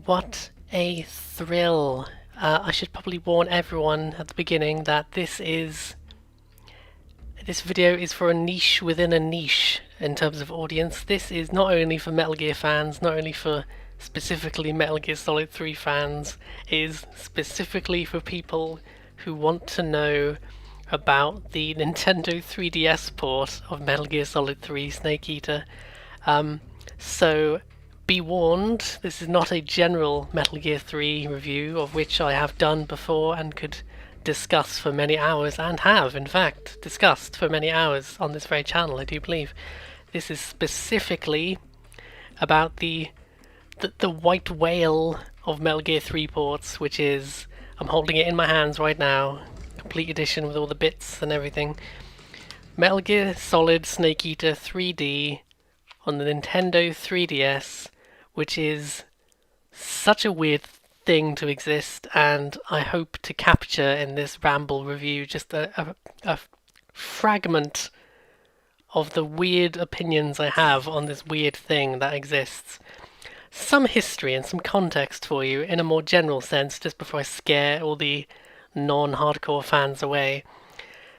What a thrill! I should probably warn everyone at the beginning that this video is for a niche within a niche in terms of audience. This is not only for Metal Gear fans, not only for specifically Metal Gear Solid 3 fans, it is specifically for people who want to know about the Nintendo 3DS port of Metal Gear Solid 3 Snake Eater. So be warned, this is not a general Metal Gear 3 review, of which I have done before and could discuss for many hours, and have, in fact, discussed for many hours on this very channel, I do believe. This is specifically about the white whale of Metal Gear 3 ports, which is, I'm holding it in my hands right now, complete edition with all the bits and everything. Metal Gear Solid Snake Eater 3D on the Nintendo 3DS, which is such a weird thing to exist, and I hope to capture in this ramble review just a fragment of the weird opinions I have on this weird thing that exists. Some history and some context for you in a more general sense, just before I scare all the non-hardcore fans away.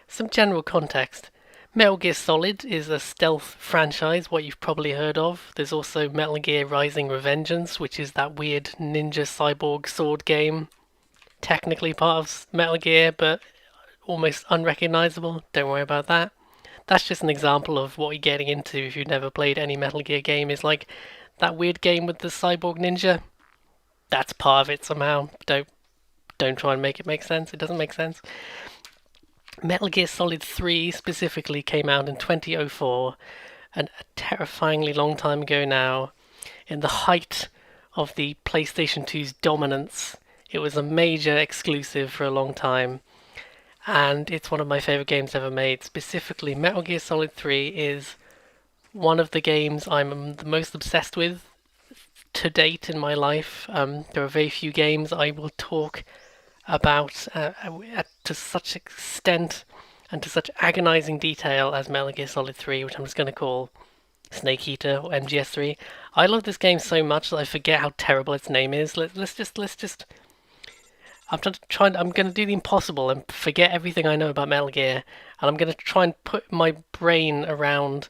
Some general context. Metal Gear Solid is a stealth franchise, what you've probably heard of. There's also Metal Gear Rising: Revengeance, which is that weird ninja cyborg sword game. Technically part of Metal Gear, but almost unrecognizable. Don't worry about that. That's just an example of what you're getting into if you've never played any Metal Gear game. Is like that weird game with the cyborg ninja. That's part of it somehow. Don't try and make it make sense. It doesn't make sense. Metal Gear Solid 3 specifically came out in 2004, and a terrifyingly long time ago now, in the height of the PlayStation 2's dominance. It was a major exclusive for a long time, and it's one of my favourite games ever made. Specifically, Metal Gear Solid 3 is one of the games I'm the most obsessed with to date in my life. There are very few games I will talk about to such extent and to such agonizing detail as Metal Gear Solid 3, which I'm just going to call Snake Eater or MGS3. I love this game so much that I forget how terrible its name is. Let's just. I'm going to do the impossible and forget everything I know about Metal Gear, and I'm going to try and put my brain around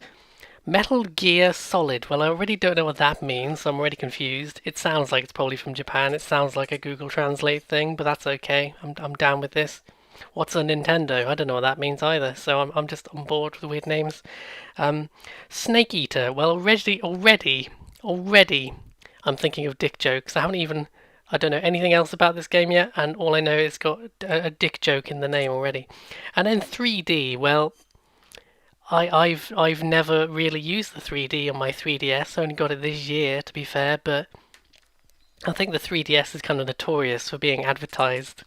Metal Gear Solid. Well, I already don't know what that means, so I'm already confused. It sounds like it's probably from Japan. It sounds like a Google Translate thing, but that's okay. I'm down with this. What's a Nintendo? I don't know what that means either, so I'm just on board with weird names. Snake Eater. Well, already, I'm thinking of dick jokes. I don't know anything else about this game yet, and all I know is it's got a dick joke in the name already. And then 3D. Well, I've never really used the 3D on my 3DS. I only got it this year, to be fair, but I think the 3DS is kind of notorious for being advertised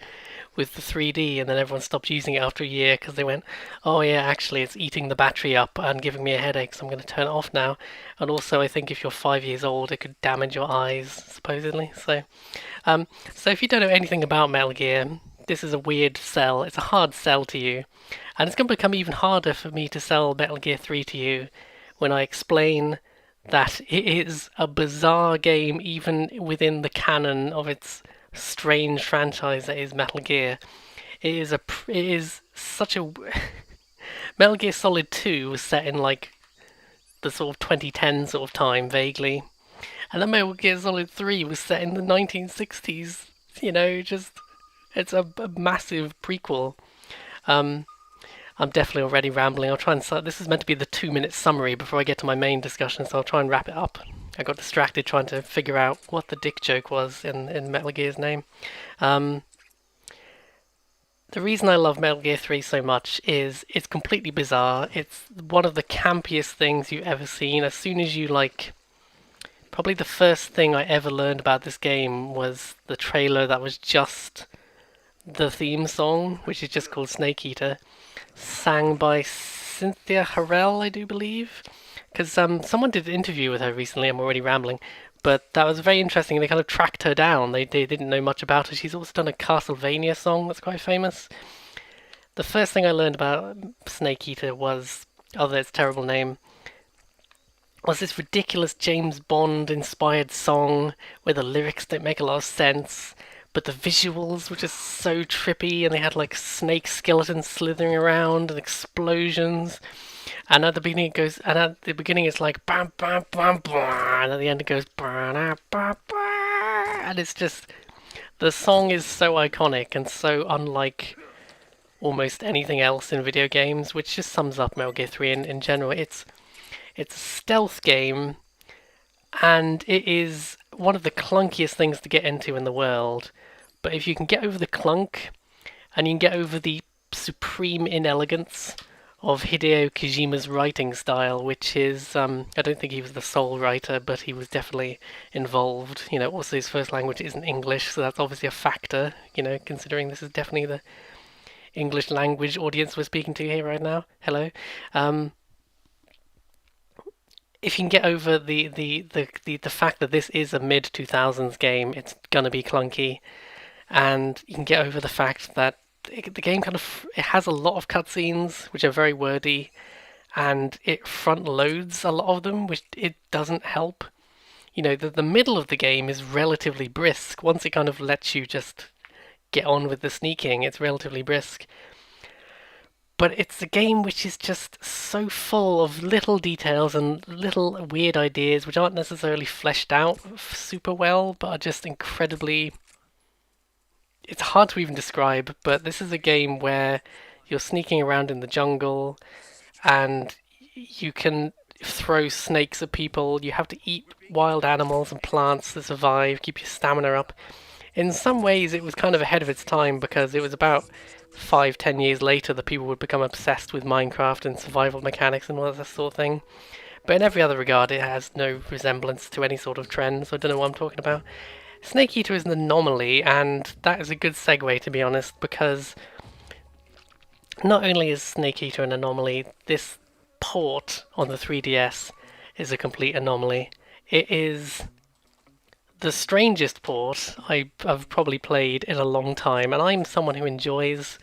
with the 3D, and then everyone stopped using it after a year because they went, oh yeah, actually it's eating the battery up and giving me a headache, so I'm going to turn it off now. And also I think if you're 5 years old it could damage your eyes, supposedly. So if you don't know anything about Metal Gear, this is a weird sell. It's a hard sell to you. And it's going to become even harder for me to sell Metal Gear 3 to you when I explain that it is a bizarre game even within the canon of its strange franchise that is Metal Gear. It is such a Metal Gear Solid 2 was set in like the sort of 2010 sort of time vaguely, and then Metal Gear Solid 3 was set in the 1960s. It's a massive prequel. I'm definitely already rambling. I'll try and this is meant to be the 2-minute summary before I get to my main discussion, so I'll try and wrap it up. I got distracted trying to figure out what the dick joke was in Metal Gear's name. The reason I love Metal Gear 3 so much is it's completely bizarre. It's one of the campiest things you've ever seen. As soon as you probably the first thing I ever learned about this game was the trailer that was just the theme song, which is just called Snake Eater, sang by Cynthia Harrell, I do believe. Because someone did an interview with her recently. I'm already rambling, but that was very interesting. They kind of tracked her down. They didn't know much about her. She's also done a Castlevania song that's quite famous. The first thing I learned about Snake Eater was, other than its terrible name, was this ridiculous James Bond inspired song where the lyrics don't make a lot of sense, but the visuals were just so trippy, and they had like snake skeletons slithering around and explosions. And at the beginning it goes, and at the beginning it's like bam bam bam bam, and at the end it goes bam bam bam, and it's just the song is so iconic and so unlike almost anything else in video games, which just sums up Metal Gear 3 in general. It's a stealth game, and it is one of the clunkiest things to get into in the world. But if you can get over the clunk, and you can get over the supreme inelegance of Hideo Kojima's writing style, which is, I don't think he was the sole writer, but he was definitely involved. Also his first language isn't English, so that's obviously a factor, considering this is definitely the English language audience we're speaking to here right now. Hello. If you can get over the fact that this is a mid 2000s game, it's gonna be clunky, and you can get over the fact that the game it has a lot of cutscenes which are very wordy, and it front loads a lot of them, which it doesn't help. The middle of the game is relatively brisk. Once it kind of lets you just get on with the sneaking, it's relatively brisk. But it's a game which is just so full of little details and little weird ideas which aren't necessarily fleshed out super well, but are just incredibly... It's hard to even describe, but this is a game where you're sneaking around in the jungle, and you can throw snakes at people. You have to eat wild animals and plants to survive, keep your stamina up. In some ways, it was kind of ahead of its time, because it was about 5-10 years later that people would become obsessed with Minecraft and survival mechanics and all that sort of thing. But in every other regard, it has no resemblance to any sort of trend, so I don't know what I'm talking about. Snake Eater is an anomaly, and that is a good segue, to be honest, because not only is Snake Eater an anomaly, this port on the 3DS is a complete anomaly. It is the strangest port I've probably played in a long time, and I'm someone who enjoys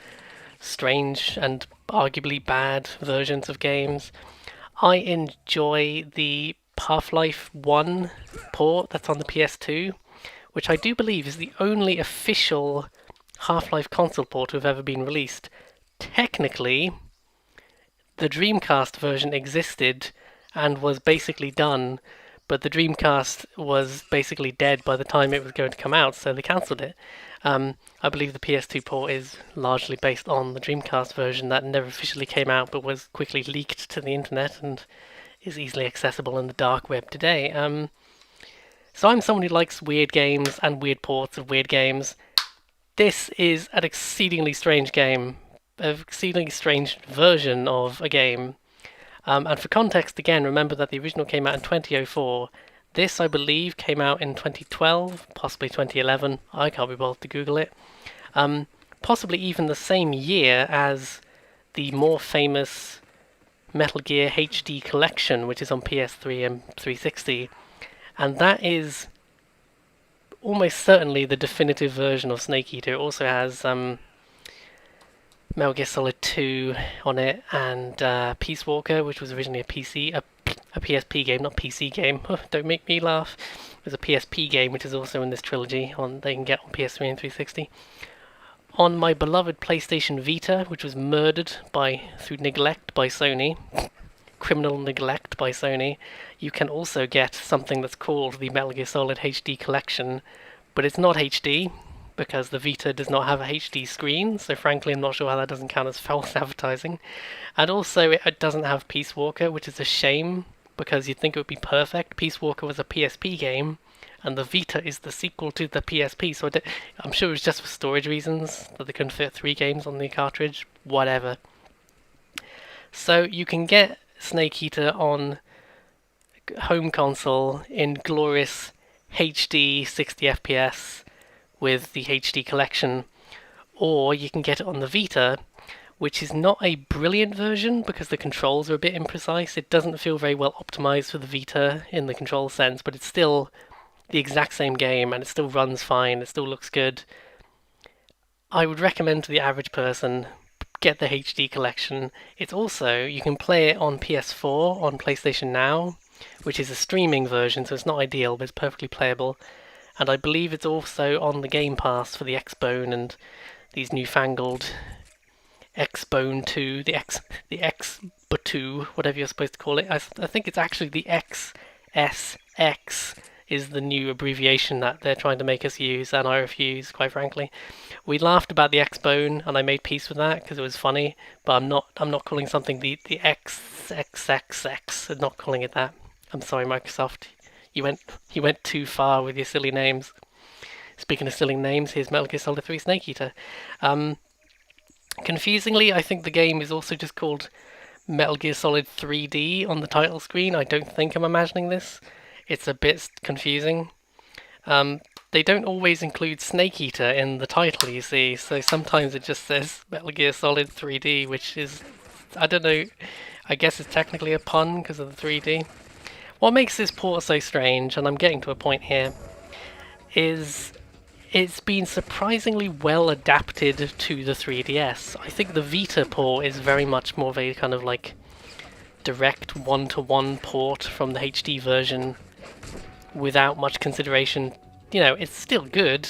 strange and arguably bad versions of games. I enjoy the Half-Life 1 port that's on the PS2, which I do believe is the only official Half-Life console port to have ever been released. Technically, the Dreamcast version existed and was basically done, but the Dreamcast was basically dead by the time it was going to come out, so they cancelled it. I believe the PS2 port is largely based on the Dreamcast version that never officially came out, but was quickly leaked to the internet and is easily accessible in the dark web today. So I'm someone who likes weird games and weird ports of weird games. This is an exceedingly strange game, an exceedingly strange version of a game. And for context, again, remember that the original came out in 2004. This, I believe, came out in 2012, possibly 2011. I can't be bothered to Google it. Possibly even the same year as the more famous Metal Gear HD Collection, which is on PS3 and 360. And that is almost certainly the definitive version of Snake Eater. It also has Metal Gear Solid 2 on it, and Peace Walker, which was originally a PSP game, not PC game. Don't make me laugh. It was a PSP game, which is also in this trilogy. They can get on PS3 and 360. On my beloved PlayStation Vita, which was murdered through neglect by Sony, criminal neglect by Sony, you can also get something that's called the Metal Gear Solid HD Collection, but it's not HD, because the Vita does not have a HD screen, so frankly I'm not sure how that doesn't count as false advertising. And also it doesn't have Peace Walker, which is a shame, because you'd think it would be perfect. Peace Walker was a PSP game, and the Vita is the sequel to the PSP, so I'm sure it was just for storage reasons, that they couldn't fit 3 games on the cartridge, whatever. So you can get Snake Eater on home console in glorious HD 60 FPS with the HD collection, or you can get it on the Vita, which is not a brilliant version because the controls are a bit imprecise. It doesn't feel very well optimized for the Vita in the control sense, but it's still the exact same game and it still runs fine, it still looks good. I would recommend to the average person, get the HD collection. It's also, you can play it on PS4, on PlayStation Now, which is a streaming version, so it's not ideal, but it's perfectly playable. And I believe it's also on the Game Pass for the X-Bone and these newfangled X-Bone 2, the X-Batu, whatever you're supposed to call it. I think it's actually the XSX is the new abbreviation that they're trying to make us use, and I refuse, quite frankly. We laughed about the X-Bone, and I made peace with that because it was funny, but I'm not calling something the XXXX, and not calling it that. I'm sorry, Microsoft. You went too far with your silly names. Speaking of silly names, here's Metal Gear Solid 3 Snake Eater. Confusingly, I think the game is also just called Metal Gear Solid 3D on the title screen. I don't think I'm imagining this. It's a bit confusing. They don't always include Snake Eater in the title, you see, so sometimes it just says Metal Gear Solid 3D, which is, I don't know, I guess it's technically a pun because of the 3D. What makes this port so strange, and I'm getting to a point here, is it's been surprisingly well adapted to the 3DS. I think the Vita port is very much more of a kind of like direct one-to-one port from the HD version without much consideration. You know, it's still good,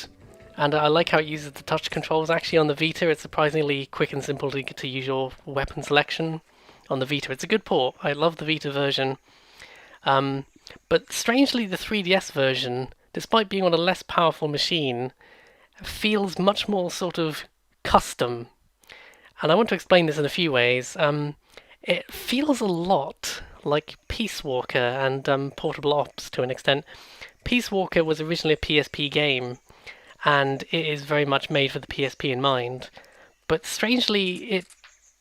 and I like how it uses the touch controls. Actually, on the Vita, it's surprisingly quick and simple to use your weapon selection on the Vita. It's a good port. I love the Vita version. But strangely, the 3DS version, despite being on a less powerful machine, feels much more sort of custom. And I want to explain this in a few ways. It feels a lot like Peace Walker and Portable Ops to an extent. Peace Walker was originally a PSP game, and it is very much made for the PSP in mind. But strangely, it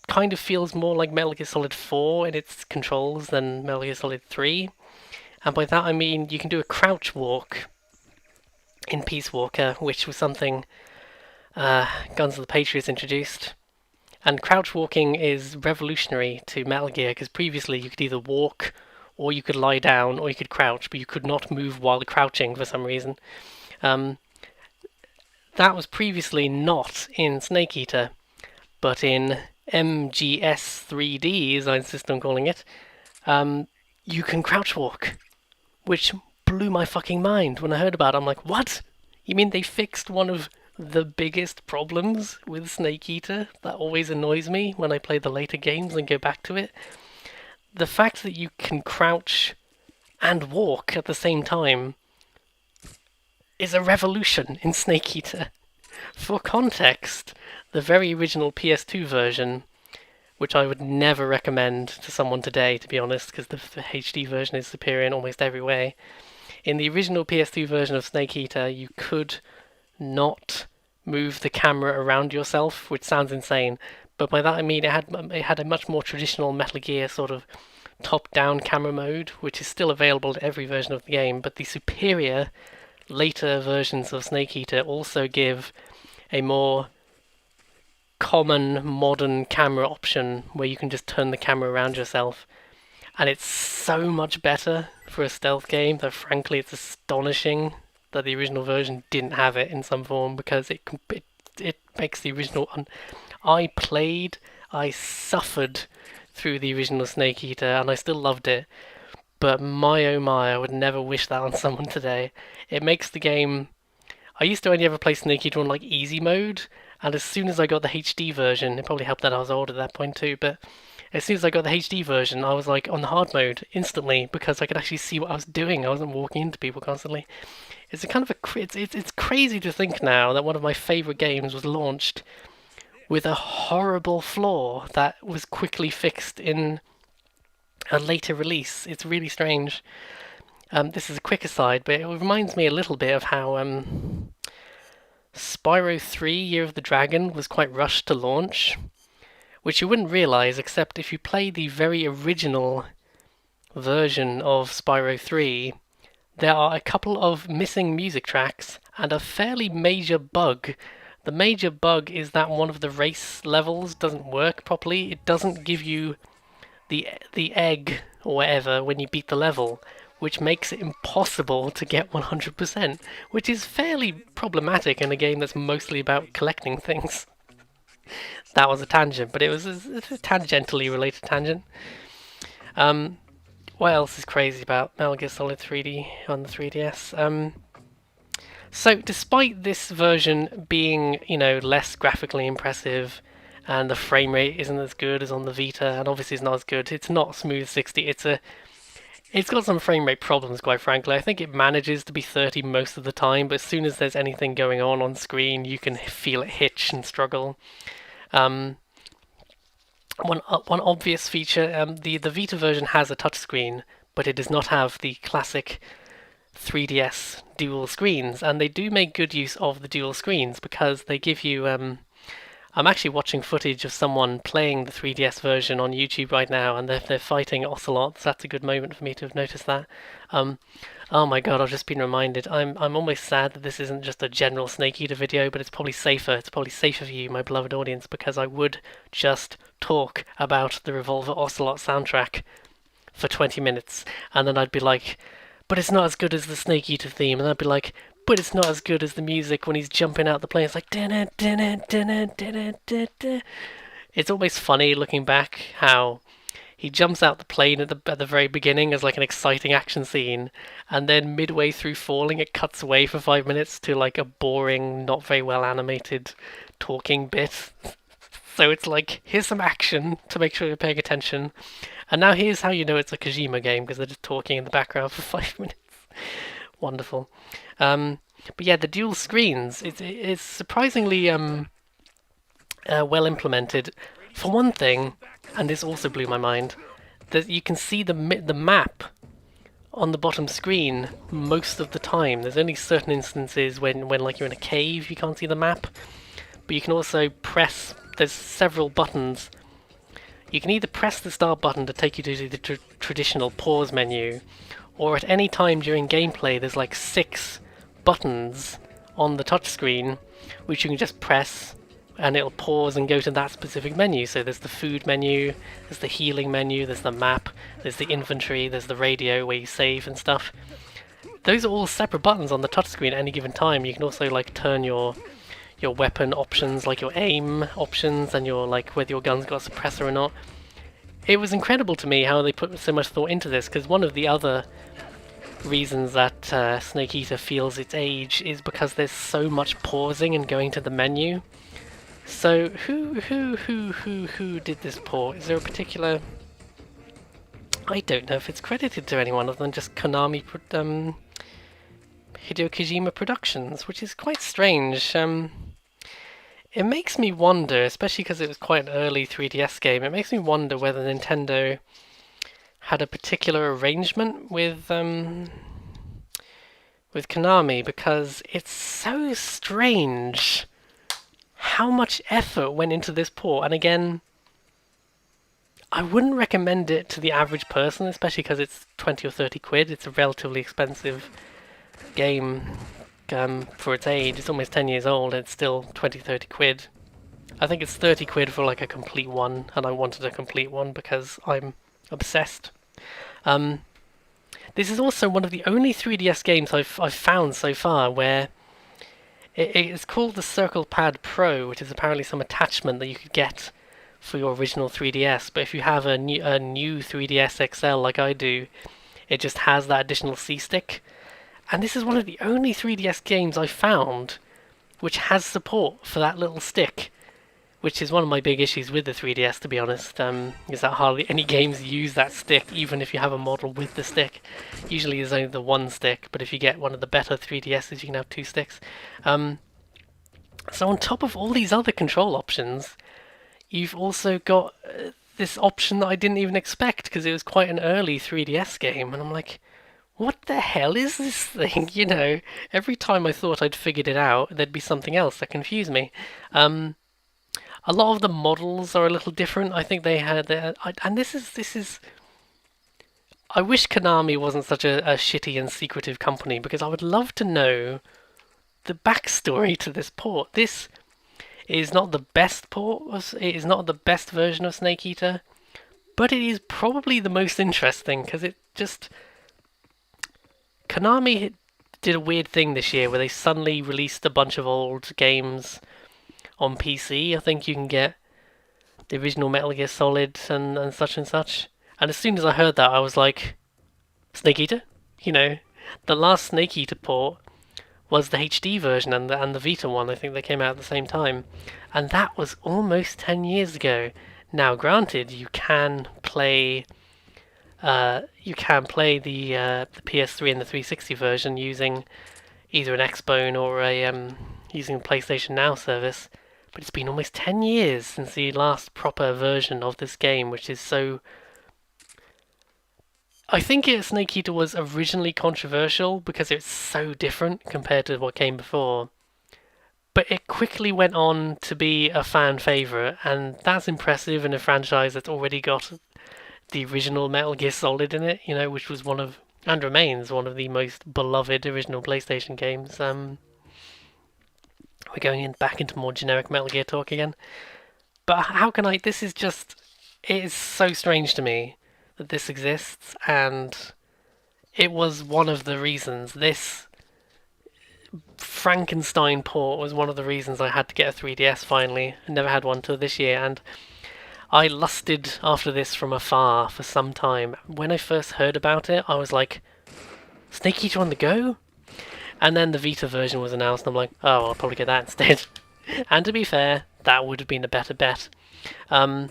kind of feels more like Metal Gear Solid 4 in its controls than Metal Gear Solid 3. And by that I mean you can do a crouch walk in Peace Walker, which was something Guns of the Patriots introduced. And crouch walking is revolutionary to Metal Gear, because previously you could either walk, or you could lie down, or you could crouch, but you could not move while crouching for some reason. That was previously not in Snake Eater, but in MGS 3D, as I insist on calling it, you can crouch walk, which blew my fucking mind when I heard about it. I'm like, what? You mean they fixed one of the biggest problems with Snake Eater that always annoys me when I play the later games and go back to it? The fact that you can crouch and walk at the same time is a revolution in Snake Eater. For context, the very original PS2 version, which I would never recommend to someone today, to be honest, because the HD version is superior in almost every way. In the original PS2 version of Snake Eater, you could not move the camera around yourself, which sounds insane, but by that I mean it had a much more traditional Metal Gear sort of top-down camera mode, which is still available in every version of the game, but the superior later versions of Snake Eater also give a more common modern camera option where you can just turn the camera around yourself, and it's so much better for a stealth game that frankly it's astonishing that the original version didn't have it in some form, because it makes the original I suffered through the original Snake Eater and I still loved it, but my oh my, I would never wish that on someone today. It makes the game... I used to only ever play Snake Eater on like easy mode, and as soon as I got the HD version, it probably helped that I was old at that point too, but as soon as I got the HD version, I was like on the hard mode instantly, because I could actually see what I was doing. I wasn't walking into people constantly. It's a kind of it's crazy to think now that one of my favourite games was launched with a horrible flaw that was quickly fixed in a later release. It's really strange. This is a quick aside, but it reminds me a little bit of how Spyro 3 Year of the Dragon was quite rushed to launch, which you wouldn't realise except if you play the very original version of Spyro 3. There are a couple of missing music tracks and a fairly major bug. The major bug is that one of the race levels doesn't work properly. It doesn't give you the egg or whatever when you beat the level, which makes it impossible to get 100%, which is fairly problematic in a game that's mostly about collecting things. That was a tangent, but it was a tangentially related tangent. what else is crazy about Metal Gear Solid 3D on the 3DS? So despite this version being, less graphically impressive, and the frame rate isn't as good as on the Vita, and obviously it's not as good. It's not smooth 60. It's got some frame rate problems, quite frankly. I think it manages to be 30 most of the time, but as soon as there's anything going on screen, you can feel it hitch and struggle. Um, one obvious feature, the Vita version has a touchscreen, but it does not have the classic 3DS dual screens, and they do make good use of the dual screens because they give you. I'm actually watching footage of someone playing the 3DS version on YouTube right now, and they're fighting ocelots. That's a good moment for me to have noticed that. Oh my god, I've just been reminded. I'm almost sad that this isn't just a general Snake Eater video, but it's probably safer. It's probably safer for you, my beloved audience, because I would just talk about the Revolver Ocelot soundtrack for 20 minutes, and then I'd be like, but it's not as good as the Snake Eater theme, and I'd be like, but it's not as good as the music when he's jumping out the plane. It's like, dun dun dun dun. It's always funny looking back how he jumps out the plane at the very beginning as like an exciting action scene, and then midway through falling, it cuts away for 5 minutes to like a boring, not very well animated talking bit. So it's like, here's some action to make sure you're paying attention, and now here's how you know it's a Kojima game, because they're just talking in the background for 5 minutes. Wonderful. But yeah, the dual screens, it's surprisingly well implemented. For one thing, and this also blew my mind, that you can see the map on the bottom screen most of the time. There's only certain instances when like you're in a cave, you can't see the map, but you can also press. There's several buttons. You can either press the start button to take you to the traditional pause menu, or at any time during gameplay, there's like 6 buttons on the touchscreen, which you can just press, and it'll pause and go to that specific menu. So there's the food menu, there's the healing menu, there's the map, there's the inventory, there's the radio where you save and stuff. Those are all separate buttons on the touchscreen at any given time. You can also like turn your weapon options, like your aim options, and your like whether your gun's got a suppressor or not. It was incredible to me how they put so much thought into this, because one of the other reasons that Snake Eater feels its age is because there's so much pausing and going to the menu. So who did this port? Is there a particular? I don't know if it's credited to anyone other than just Konami, Hideo Kojima Productions, which is quite strange. It makes me wonder, especially because it was quite an early 3DS game, it makes me wonder whether Nintendo had a particular arrangement with Konami, because it's so strange how much effort went into this port. And again, I wouldn't recommend it to the average person, especially because it's 20 or 30 quid. It's a relatively expensive game for its age. It's almost 10 years old, and it's still 20-30 quid. I think it's 30 quid for like a complete one, and I wanted a complete one because I'm obsessed. This is also one of the only 3DS games I've found so far where it's called the Circle Pad Pro, which is apparently some attachment that you could get for your original 3DS. But if you have a new 3DS XL like I do, it just has that additional C-stick. And this is one of the only 3DS games I've found which has support for that little stick, which is one of my big issues with the 3DS, to be honest, is that hardly any games use that stick, even if you have a model with the stick. Usually there's only the one stick, but if you get one of the better 3DSs, you can have 2 sticks. So on top of all these other control options, you've also got this option that I didn't even expect, because it was quite an early 3DS game, and I'm like, what the hell is this thing? You know, every time I thought I'd figured it out, there'd be something else that confused me. A lot of the models are a little different. I think they had, and this is. I wish Konami wasn't such a shitty and secretive company, because I would love to know the backstory to this port. This is not the best port. It is not the best version of Snake Eater, but it is probably the most interesting, because it just. Konami did a weird thing this year where they suddenly released a bunch of old games on PC. I think you can get the original Metal Gear Solid and such and such. And as soon as I heard that, I was like, Snake Eater. You know, the last Snake Eater port was the HD version and the Vita one. I think they came out at the same time, and that was almost 10 years ago. Now, granted, you can play the PS3 and the 360 version using either an Xbone or using the PlayStation Now service. But it's been almost 10 years since the last proper version of this game, which is so. I think Snake Eater was originally controversial because it's so different compared to what came before. But it quickly went on to be a fan favourite, and that's impressive in a franchise that's already got the original Metal Gear Solid in it, which was one of, and remains one of the most beloved original PlayStation games. We're going back into more generic Metal Gear talk again. But how can I? This is just. It is so strange to me that this exists, and it was one of the reasons. This Frankenstein port was one of the reasons I had to get a 3DS finally. I never had one till this year, and I lusted after this from afar for some time. When I first heard about it, I was like, Snake Eater on the go? And then the Vita version was announced, and I'm like, oh, I'll probably get that instead. And to be fair, that would have been a better bet. But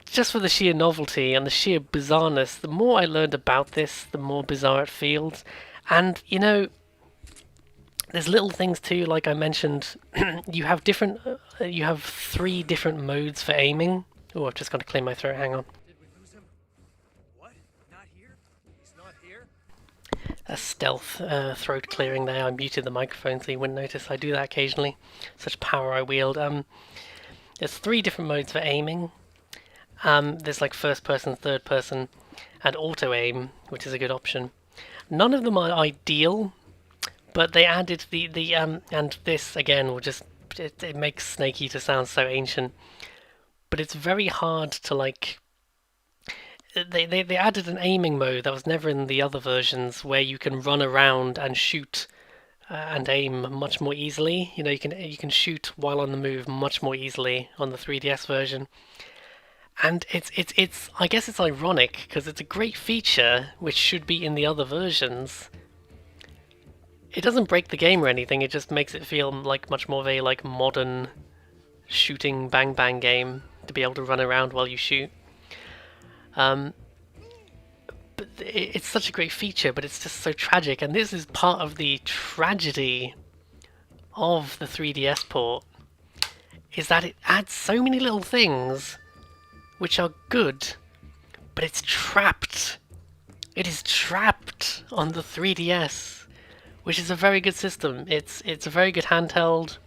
just for the sheer novelty and the sheer bizarreness, the more I learned about this, the more bizarre it feels. And, there's little things too, like I mentioned, you have 3 different modes for aiming. Oh, I've just got to clear my throat, hang on. Did we lose him? What? Not here? He's not here? A stealth throat clearing there. I muted the microphone so you wouldn't notice. I do that occasionally. Such power I wield. There's 3 different modes for aiming. There's like first person, third person, and auto aim, which is a good option. None of them are ideal, but they added the and this again will just it makes Snake Eater sound so ancient, but it's very hard to like. They added an aiming mode that was never in the other versions, where you can run around and shoot and aim much more easily. You can shoot while on the move much more easily on the 3DS version. And it's I guess it's ironic because it's a great feature which should be in the other versions. It doesn't break the game or anything, it just makes it feel like much more of a like modern shooting bang bang game to be able to run around while you shoot. But it's such a great feature, but it's just so tragic, and this is part of the tragedy of the 3DS port, is that it adds so many little things which are good, but it's trapped. It is trapped on the 3DS, which is a very good system. It's a very good handheld,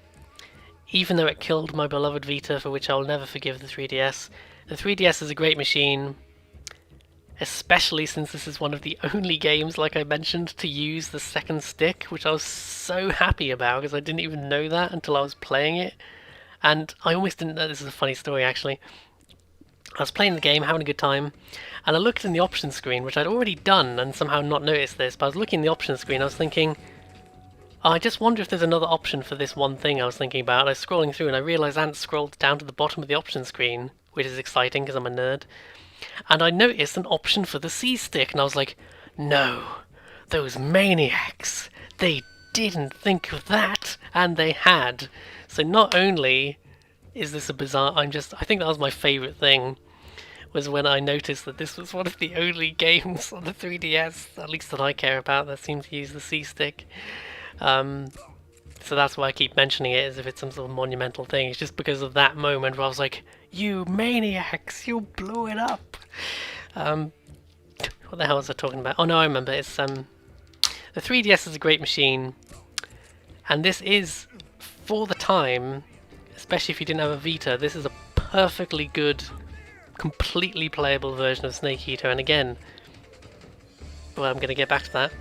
even though it killed my beloved Vita, for which I'll never forgive the 3DS. The 3DS is a great machine, especially since this is one of the only games, like I mentioned, to use the second stick, which I was so happy about because I didn't even know that until I was playing it. And I almost didn't know, this is a funny story actually. I was playing the game, having a good time, and I looked in the options screen, which I'd already done and somehow not noticed this, but I was looking in the options screen, I was thinking, oh, I just wonder if there's another option for this one thing I was thinking about. And I was scrolling through and I realised I hadn't scrolled down to the bottom of the options screen, which is exciting because I'm a nerd. And I noticed an option for the C-stick, and I was like, no, those maniacs, they didn't think of that, and they had. So not only is this a bizarre, I think that was my favourite thing, was when I noticed that this was one of the only games on the 3DS, at least that I care about, that seems to use the C-stick. So that's why I keep mentioning it, as if it's some sort of monumental thing. It's just because of that moment where I was like, you maniacs, you blew it up! What the hell was I talking about? Oh no, I remember, it's, the 3DS is a great machine, and this is, for the time, especially if you didn't have a Vita, this is a perfectly good, completely playable version of Snake Eater. And again, well, I'm going to get back to that.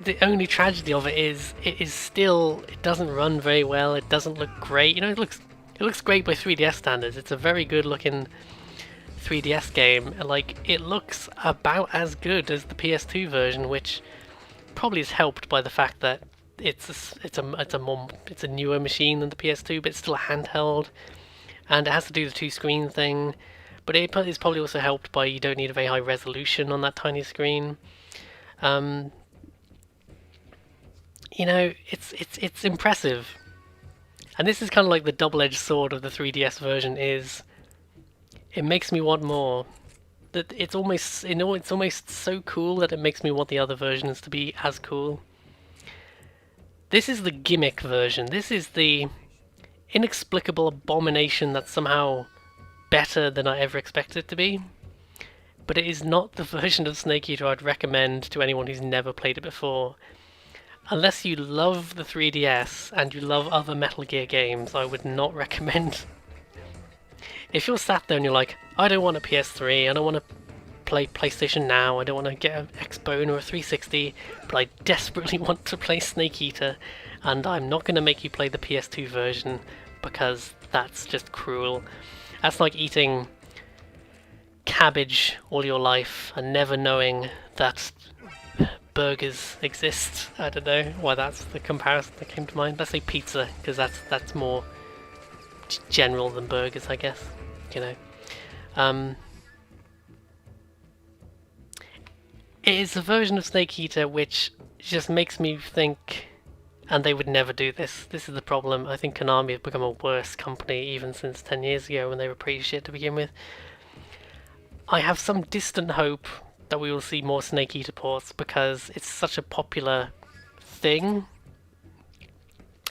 The only tragedy of it is it doesn't run very well. It doesn't look great. It looks great by 3DS standards. It's a very good looking 3DS game. Like, it looks about as good as the PS2 version, which probably is helped by the fact that it's a newer machine than the PS2, but it's still a handheld, and it has to do the 2-screen thing. but it is probably also helped by you don't need a very high resolution on that tiny screen. Um, it's impressive, and this is kind of like the double-edged sword of the 3DS version. Is it makes me want more. That it's almost so cool that it makes me want the other versions to be as cool. This is the gimmick version. This is the inexplicable abomination that's somehow better than I ever expected it to be. But it is not the version of Snake Eater I'd recommend to anyone who's never played it before. Unless you love the 3DS and you love other Metal Gear games, I would not recommend. If you're sat there and you're like, I don't want a PS3, I don't want to play PlayStation Now, I don't want to get an Xbone or a 360, but I desperately want to play Snake Eater, and I'm not going to make you play the PS2 version because that's just cruel. That's like eating cabbage all your life and never knowing that burgers exist. I don't know why that's the comparison that came to mind. Let's say pizza, because that's more general than burgers, I guess. It is a version of Snake Eater which just makes me think, and they would never do this. This is the problem. I think Konami have become a worse company even since 10 years ago when they were pretty shit to begin with. I have some distant hope that we will see more Snake Eater ports because it's such a popular thing.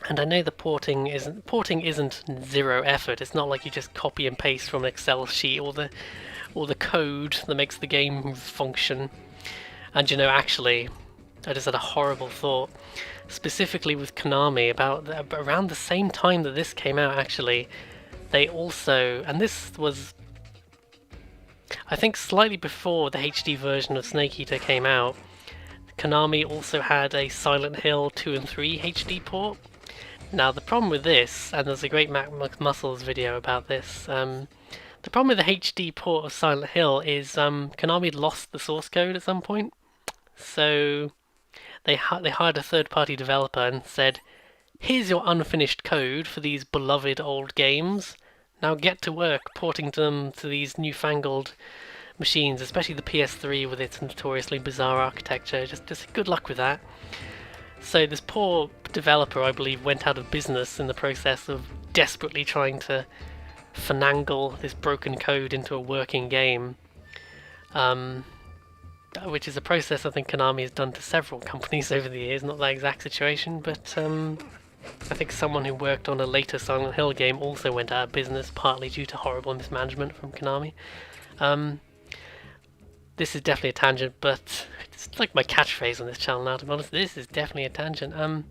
And I know the porting isn't zero effort. It's not like you just copy and paste from an Excel sheet or the code that makes the game function. And actually, I just had a horrible thought, specifically with Konami, about around the same time that this came out. Actually, they also, and this was, I think, slightly before the HD version of Snake Eater came out, Konami also had a Silent Hill 2 and 3 HD port. Now the problem with this, and there's a great Mac Muscles video about this, the problem with the HD port of Silent Hill is Konami had lost the source code at some point, so they hired a third-party developer and said, here's your unfinished code for these beloved old games, now get to work porting them to these newfangled machines, especially the PS3 with its notoriously bizarre architecture. Just good luck with that. So this poor developer, I believe, went out of business in the process of desperately trying to finagle this broken code into a working game, which is a process I think Konami has done to several companies over the years. Not that exact situation, but I think someone who worked on a later Silent Hill game also went out of business, partly due to horrible mismanagement from Konami. This is definitely a tangent, but it's like my catchphrase on this channel now, to be honest. This is definitely a tangent.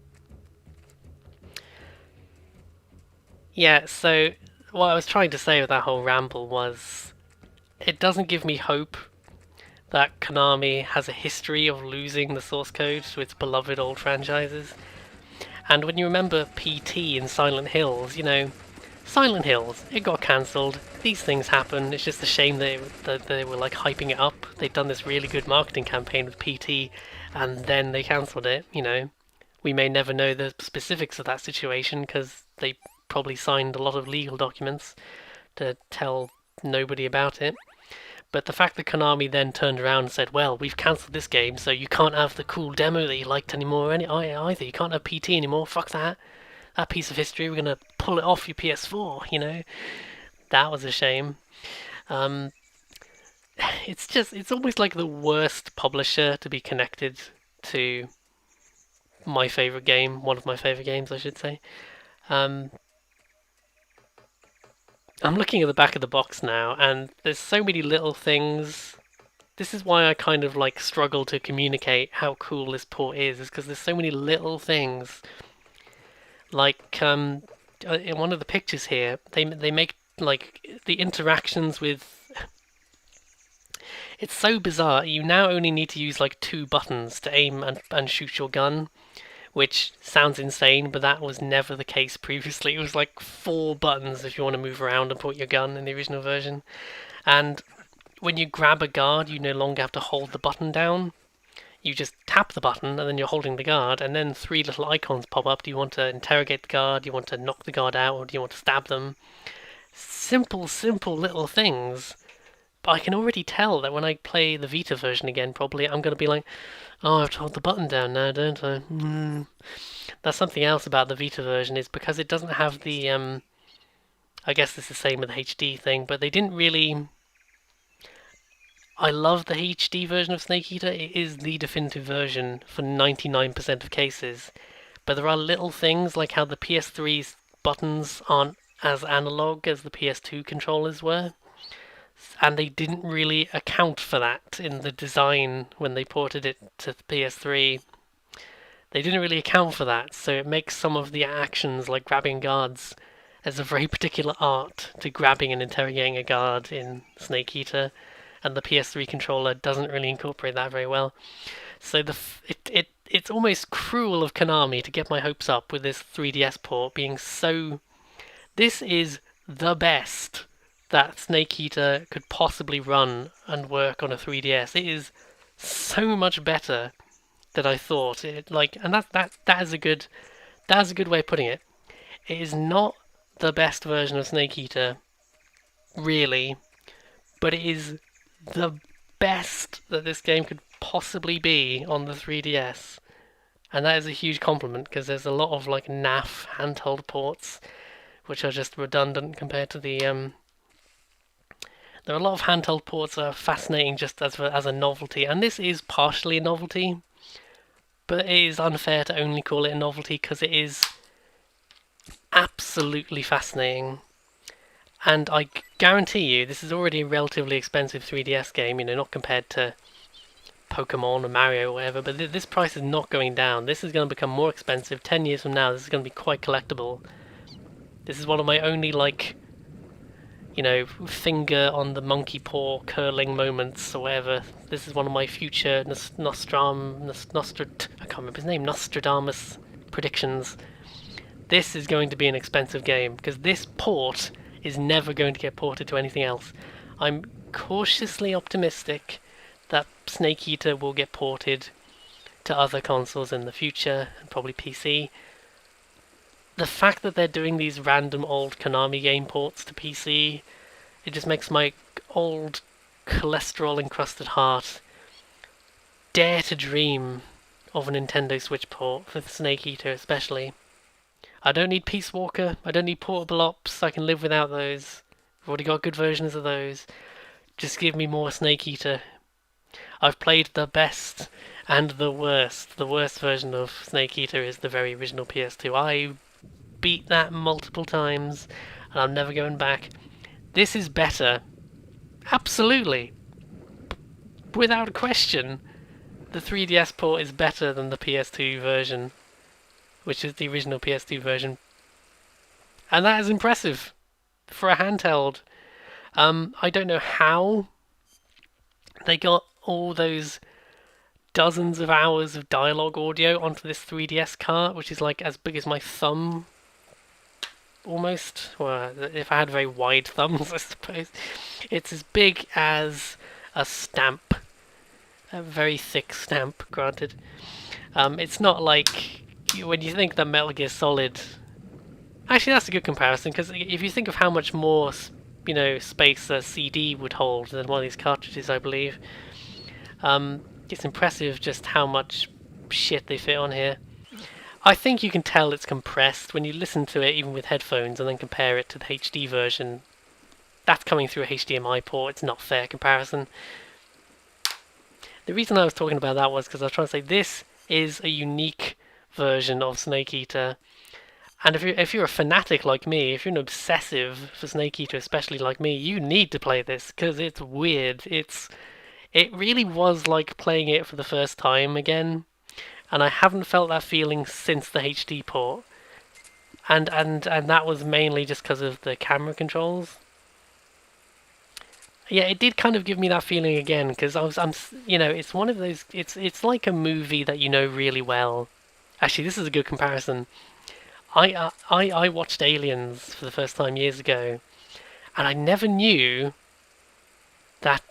Yeah, so what I was trying to say with that whole ramble was, it doesn't give me hope that Konami has a history of losing the source code to its beloved old franchises. And when you remember PT in Silent Hills, Silent Hills, it got cancelled, these things happen, it's just a shame that they were like hyping it up. They'd done this really good marketing campaign with PT, and then they cancelled it, We may never know the specifics of that situation, because they probably signed a lot of legal documents to tell nobody about it. But the fact that Konami then turned around and said, well, we've cancelled this game, so you can't have the cool demo that you liked anymore either. You can't have PT anymore, fuck that. That piece of history, we're going to pull it off your PS4, That was a shame. It's almost like the worst publisher to be connected to my favourite game, one of my favourite games, I should say. I'm looking at the back of the box now, and there's so many little things. This is why I kind of struggle to communicate how cool this port is because there's so many little things. In one of the pictures here, they make the interactions with. It's so bizarre. You now only need to use 2 buttons to aim and shoot your gun, which sounds insane, but that was never the case previously. It was 4 buttons if you want to move around and point your gun in the original version. And when you grab a guard, you no longer have to hold the button down. You just tap the button, and then you're holding the guard, and then 3 little icons pop up. Do you want to interrogate the guard? Do you want to knock the guard out? Or do you want to stab them? Simple little things. I can already tell that when I play the Vita version again, probably I'm going to be like, oh, I have to hold the button down now, don't I? That's something else about the Vita version is because it doesn't have the I guess it's the same with the HD thing, but they didn't really. I love the HD version of Snake Eater. It is the definitive version for 99% of cases. But there are little things like how the PS3's buttons aren't as analog as the PS2 controllers were. And they didn't really account for that in the design when they ported it to the PS3. They didn't really account for that, so it makes some of the actions, like grabbing guards, as a very particular art to grabbing and interrogating a guard in Snake Eater, and the PS3 controller doesn't really incorporate that very well. So it's almost cruel of Konami to get my hopes up with this 3DS port being so. This is the best that Snake Eater could possibly run and work on a 3DS. It is so much better than I thought. And that is a good way of putting it. It is not the best version of Snake Eater, really, but it is the best that this game could possibly be on the 3DS. And that is a huge compliment because there's a lot of like naff handheld ports which are just redundant compared to the there are a lot of handheld ports that are fascinating just as a novelty, and this is partially a novelty, but it is unfair to only call it a novelty because it is absolutely fascinating. And I guarantee you, this is already a relatively expensive 3DS game, not compared to Pokemon or Mario or whatever, but this price is not going down. This is going to become more expensive 10 years from now. This is going to be quite collectible. This is one of my only, finger on the monkey paw curling moments or whatever. This is one of my future I can't remember his name, Nostradamus predictions. This is going to be an expensive game because this port is never going to get ported to anything else. I'm cautiously optimistic that Snake Eater will get ported to other consoles in the future, and probably PC. The fact that they're doing these random old Konami game ports to PC, it just makes my old cholesterol-encrusted heart dare to dream of a Nintendo Switch port for Snake Eater especially. I don't need Peace Walker, I don't need Portable Ops, I can live without those. I've already got good versions of those. Just give me more Snake Eater. I've played the best and the worst. The worst version of Snake Eater is the very original PS2. I beat that multiple times, and I'm never going back. This is better. Absolutely. Without a question. The 3DS port is better than the PS2 version, which is the original PS2 version. And that is impressive for a handheld. I don't know how they got all those dozens of hours of dialogue audio onto this 3DS cart, which is like as big as my thumb, almost. Well, if I had very wide thumbs, I suppose. It's as big as a stamp. A very thick stamp, granted. It's not like when you think that Metal Gear Solid. Actually, that's a good comparison because if you think of how much more, space a CD would hold than one of these cartridges, I believe. It's impressive just how much shit they fit on here. I think you can tell it's compressed when you listen to it even with headphones and then compare it to the HD version. That's coming through a HDMI port. It's not a fair comparison. The reason I was talking about that was because I was trying to say this is a unique version of Snake Eater. And if you're a fanatic like me, if you're an obsessive for Snake Eater, especially like me, you need to play this because it's weird. It really was like playing it for the first time again, and I haven't felt that feeling since the HD port. And that was mainly just because of the camera controls. Yeah, it did kind of give me that feeling again because it's one of those. It's like a movie that you know really well. Actually, this is a good comparison. I watched Aliens for the first time years ago, and I never knew that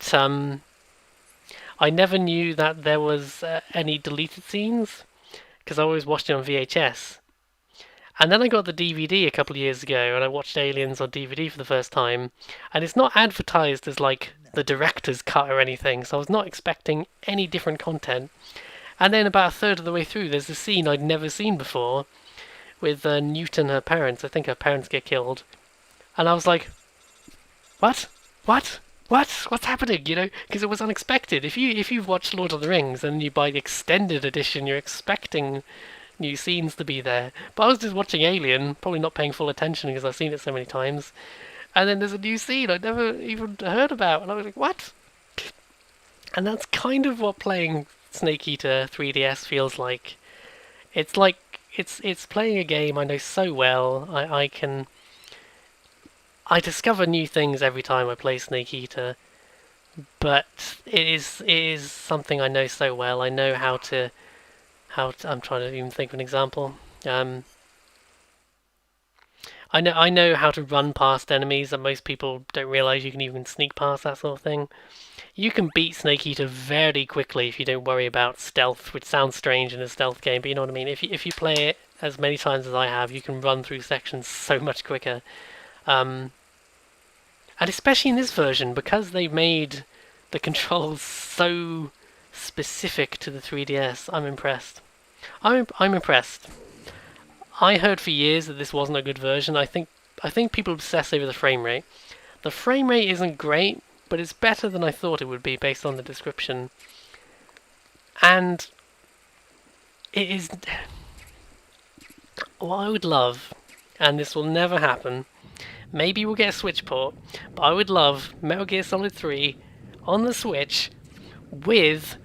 there was any deleted scenes because I always watched it on VHS. And then I got the DVD a couple of years ago, and I watched Aliens on DVD for the first time, and it's not advertised as like the director's cut or anything, so I was not expecting any different content. And then about a third of the way through, there's a scene I'd never seen before with Newt and her parents. I think her parents get killed. And I was like, what? What? What's happening? You know, because it was unexpected. If you've watched Lord of the Rings and you buy the extended edition, you're expecting new scenes to be there. But I was just watching Alien, probably not paying full attention because I've seen it so many times. And then there's a new scene I'd never even heard about, and I was like, what? And that's kind of what playing Snake Eater 3DS feels like. It's it's playing a game I know so well. I discover new things every time I play Snake Eater, but it is something I know so well. I know I'm trying to even think of an example. I know how to run past enemies that most people don't realize you can even sneak past, that sort of thing. You can beat Snake Eater very quickly if you don't worry about stealth, which sounds strange in a stealth game, but you know what I mean. If you play it as many times as I have, you can run through sections so much quicker. And especially in this version, because they've made the controls so specific to the 3DS, I'm impressed. I'm impressed. I heard for years that this wasn't a good version. I think people obsess over the frame rate. The frame rate isn't great, but it's better than I thought it would be based on the description. And it is what I would love, and this will never happen. Maybe we'll get a Switch port, but I would love Metal Gear Solid 3 on the Switch with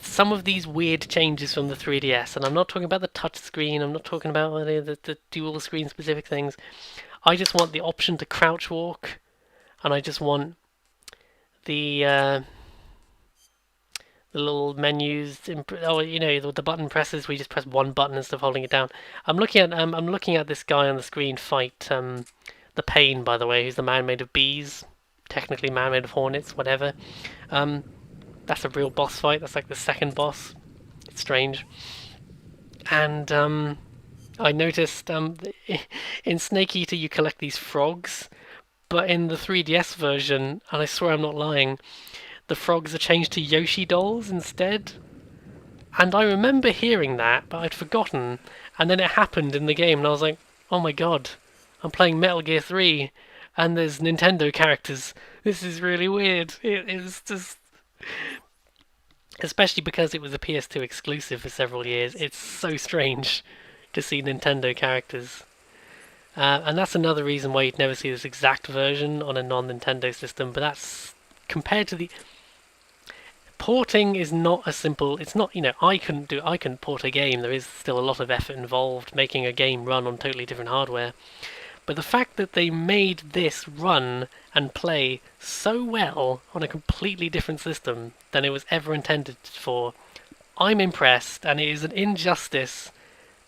some of these weird changes from the 3DS. And I'm not talking about the touch screen, I'm not talking about the dual screen specific things. I just want the option to crouch walk, and I just want the little menus. The button presses. We just press one button instead of holding it down. I'm looking at this guy on the screen fight the Pain, by the way, who's the man made of bees, technically man made of hornets, whatever. That's a real boss fight. That's like the second boss. It's strange. And I noticed in Snake Eater you collect these frogs, but in the 3DS version, and I swear I'm not lying, the frogs are changed to Yoshi dolls instead. And I remember hearing that, but I'd forgotten. And then it happened in the game, and I was like, oh my god, I'm playing Metal Gear 3, and there's Nintendo characters. This is really weird. It is just... Especially because it was a PS2 exclusive for several years, it's so strange to see Nintendo characters. And that's another reason why you'd never see this exact version on a non-Nintendo system, but that's... compared to the... Porting is not a simple... It's not, I couldn't port a game. There is still a lot of effort involved making a game run on totally different hardware. But the fact that they made this run and play so well on a completely different system than it was ever intended for, I'm impressed, and it is an injustice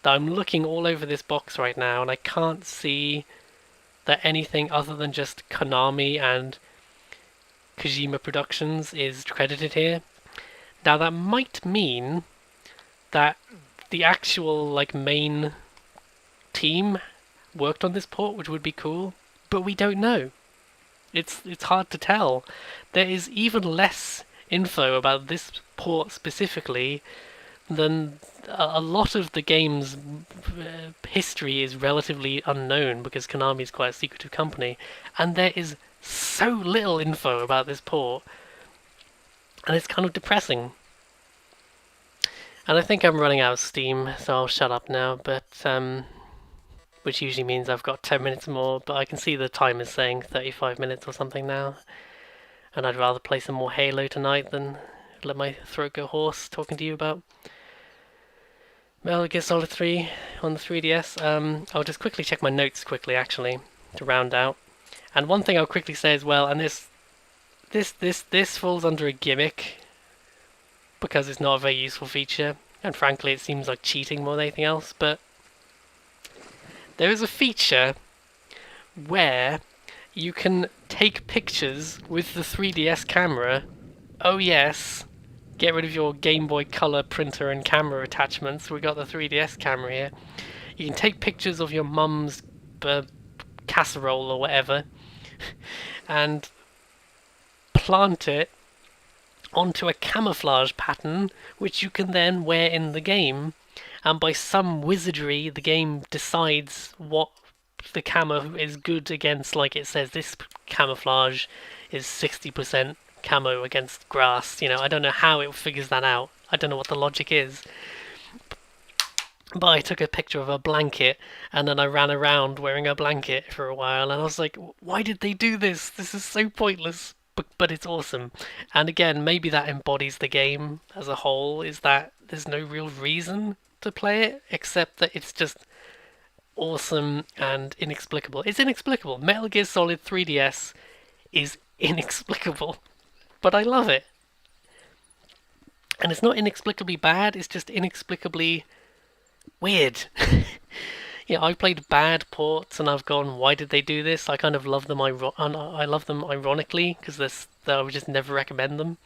that I'm looking all over this box right now and I can't see that anything other than just Konami and Kojima Productions is credited here. Now that might mean that the actual main team worked on this port, which would be cool, but we don't know. It's hard to tell. There is even less info about this port specifically than a lot of the game's history is relatively unknown because Konami is quite a secretive company, and there is so little info about this port, and it's kind of depressing. And I think I'm running out of steam, so I'll shut up now, but which usually means I've got 10 minutes more, but I can see the time is saying 35 minutes or something now. And I'd rather play some more Halo tonight than let my throat go hoarse talking to you about Metal Gear Solid 3 on the 3DS. I'll just quickly check my notes quickly, actually, to round out. And one thing I'll quickly say as well, and this falls under a gimmick, because it's not a very useful feature, and frankly it seems like cheating more than anything else, but there is a feature where you can take pictures with the 3DS camera. Oh yes, get rid of your Game Boy Color printer and camera attachments. We got the 3DS camera here. You can take pictures of your mum's casserole or whatever, and plant it onto a camouflage pattern which you can then wear in the game, and by some wizardry the game decides what the camo is good against. Like, it says this camouflage is 60% camo against grass. I don't know how it figures that out. I don't know what the logic is. But I took a picture of a blanket, and then I ran around wearing a blanket for a while, and I was like, why did they do this? This is so pointless. But it's awesome. And again, maybe that embodies the game as a whole, is that there's no real reason to play it, except that it's just awesome and inexplicable. It's inexplicable. Metal Gear Solid 3DS is inexplicable, but I love it. And it's not inexplicably bad, it's just inexplicably weird. I've played bad ports and I've gone, why did they do this? I kind of love them. I love them ironically because I would just never recommend them.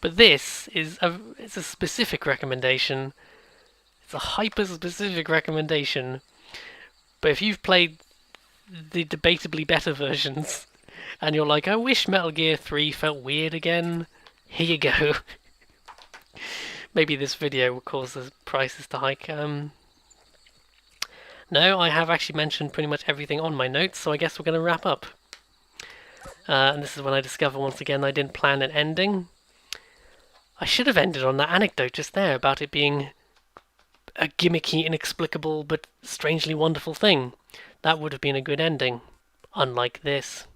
But this is it's a specific recommendation. It's a hyper-specific recommendation. But if you've played the debatably better versions and you're like, I wish Metal Gear 3 felt weird again, here you go. Maybe this video will cause the prices to hike. No, I have actually mentioned pretty much everything on my notes, so I guess we're going to wrap up. And this is when I discover once again I didn't plan an ending. I should have ended on that anecdote just there about it being a gimmicky, inexplicable, but strangely wonderful thing. That would have been a good ending. Unlike this.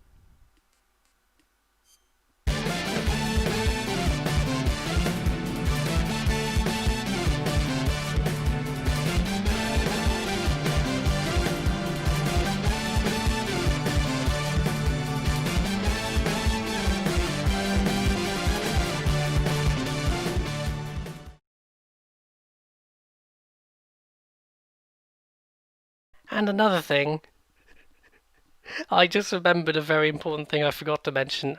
And another thing, I just remembered a very important thing I forgot to mention.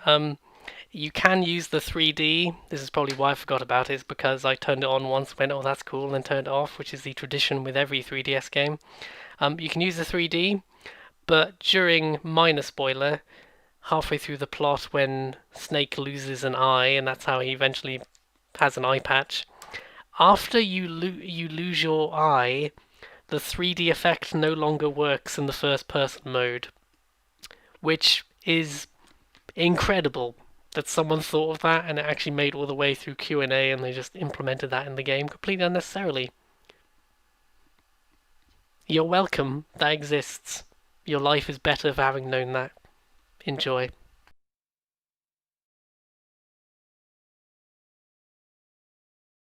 You can use the 3D. This is probably why I forgot about it, is because I turned it on once, went, oh, that's cool, and then turned it off, which is the tradition with every 3DS game. You can use the 3D, but during, minor spoiler, halfway through the plot when Snake loses an eye, and that's how he eventually has an eye patch, after you lose your eye, the 3D effect no longer works in the first-person mode, which is incredible that someone thought of that and it actually made all the way through Q&A and they just implemented that in the game completely unnecessarily. You're welcome, that exists. Your life is better for having known that. Enjoy.